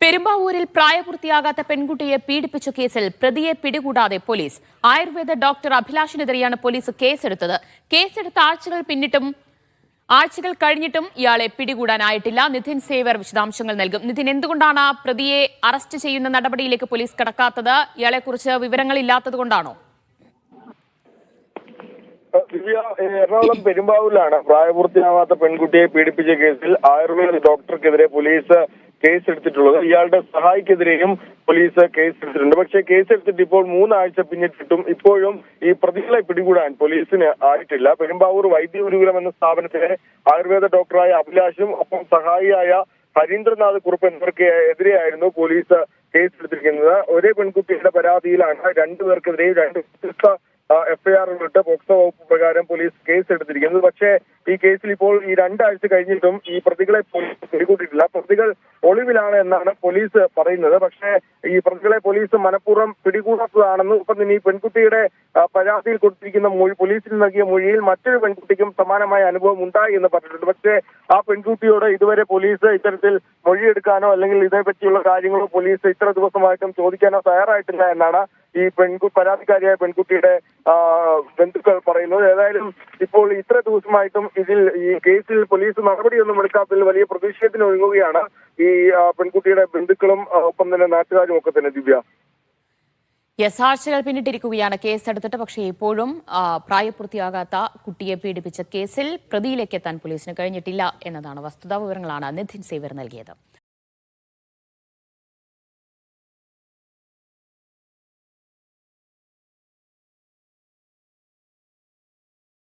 പെരുമ്പാവൂരിൽ പ്രായപൂർത്തിയാകാത്ത പെൺകുട്ടിയെ പീഡിപ്പിച്ച കേസിൽ പ്രതിയെ പിടികൂടാതെ പോലീസ്. ആയുർവേദ ഡോക്ടർ അഭിലാഷിനെതിരെയാണ് പോലീസ് കേസെടുത്തത്. കേസെടുത്ത ആഴ്ചകൾ കഴിഞ്ഞിട്ടും ഇയാളെ പിടികൂടാനായിട്ടില്ല. നിധിൻ സേവർ വിശദാംശങ്ങൾ നൽകും. നിധിൻ, എന്തുകൊണ്ടാണ് പ്രതിയെ അറസ്റ്റ് ചെയ്യുന്ന നടപടിയിലേക്ക് പോലീസ് കടക്കാത്തത്? ഇയാളെക്കുറിച്ച് വിവരങ്ങളില്ലാത്തതുകൊണ്ടാണോ? എറണാകുളം പെരുമ്പാവൂരിലാണ് പ്രായപൂർത്തിയാവാത്ത പെൺകുട്ടിയെ പീഡിപ്പിച്ച കേസിൽ ആയുർവേദ ഡോക്ടർക്കെതിരെ പോലീസ് കേസെടുത്തിട്ടുള്ളത്. ഇയാളുടെ സഹായിക്കെതിരെയും പോലീസ് കേസെടുത്തിട്ടുണ്ട്. പക്ഷേ കേസെടുത്തിട്ട് ഇപ്പോൾ 3 ആഴ്ച പിന്നിട്ടിട്ടും ഇപ്പോഴും ഈ പ്രതികളെ പിടികൂടാൻ പോലീസിന് ആയിട്ടില്ല. പെരുമ്പാവൂർ വൈദ്യ ഗുരുകുലം എന്ന സ്ഥാപനത്തിലെ ആയുർവേദ ഡോക്ടറായ അഭിലാഷും ഒപ്പം സഹായിയായ ഹരീന്ദ്രനാഥ് കുറുപ്പ് എന്നിവർക്ക് എതിരെയായിരുന്നു പോലീസ് കേസെടുത്തിരിക്കുന്നത്. ഒരേ പെൺകുട്ടിയുടെ പരാതിയിലാണ് 2 പേർക്കെതിരെയും 2 വ്യത്യസ്ത എഫ്ഐആറിലിട്ട് പോക്സോ വകുപ്പ് പ്രകാരം പോലീസ് കേസ് എടുത്തിരിക്കുന്നത്. പക്ഷേ ഈ കേസിൽ ഇപ്പോൾ ഈ 2 ആഴ്ച കഴിഞ്ഞിട്ടും ഈ പ്രതികളെ പോലീസ് പിടികൂട്ടിയിട്ടില്ല. പ്രതികൾ ഒളിവിലാണ് എന്നാണ് പോലീസ് പറയുന്നത്. പക്ഷേ ഈ പ്രതികളെ പോലീസ് മനഃപൂർവ്വം പിടികൂടാത്തതാണെന്നും ഒപ്പം തന്നെ ഈ പെൺകുട്ടിയുടെ പരാതിയിൽ കൊടുത്തിരിക്കുന്ന പോലീസിന് നൽകിയ മൊഴിയിൽ മറ്റൊരു പെൺകുട്ടിക്കും സമാനമായ അനുഭവം ഉണ്ടായി എന്ന് പറഞ്ഞിട്ടുണ്ട്. പക്ഷേ ആ പെൺകുട്ടിയോട് ഇതുവരെ പോലീസ് ഇത്തരത്തിൽ മൊഴിയെടുക്കാനോ അല്ലെങ്കിൽ ഇതിനെപ്പറ്റിയുള്ള കാര്യങ്ങളോ പോലീസ് ഇത്ര ദിവസമായിട്ടും ചോദിക്കാനോ തയ്യാറായിട്ടില്ല എന്നാണ് ഈ പരാതിക്കാരിയായ പെൺകുട്ടിയുടെ ബന്ധുക്കൾ പറയുന്നത്. ഏതായാലും ഇപ്പോൾ ഇത്ര ദിവസമായിട്ടും ഈ കേസിൽ പോലീസ് നടപടിയൊന്നും എടുക്കാത്തതിൽ വലിയ പ്രതിഷേധത്തിന് ഒരുങ്ങുകയാണ് ഈ പെൺകുട്ടിയുടെ ബന്ധുക്കളും ഒപ്പം തന്നെ നാട്ടുകാരും ഒക്കെ തന്നെ. ദിവ്യ, ആഴ്ചകൾ പിന്നിട്ടിരിക്കുകയാണ് കേസെടുത്തിട്ട്. പക്ഷേ ഇപ്പോഴും പ്രായപൂർത്തിയാകാത്ത കുട്ടിയെ പീഡിപ്പിച്ച കേസിൽ പ്രതിയിലേക്ക് എത്താൻ പോലീസിന് കഴിഞ്ഞിട്ടില്ല എന്നതാണ് വസ്തുതാ. വിവരങ്ങളാണ് നിധിൻ സേവർ നൽകിയത്.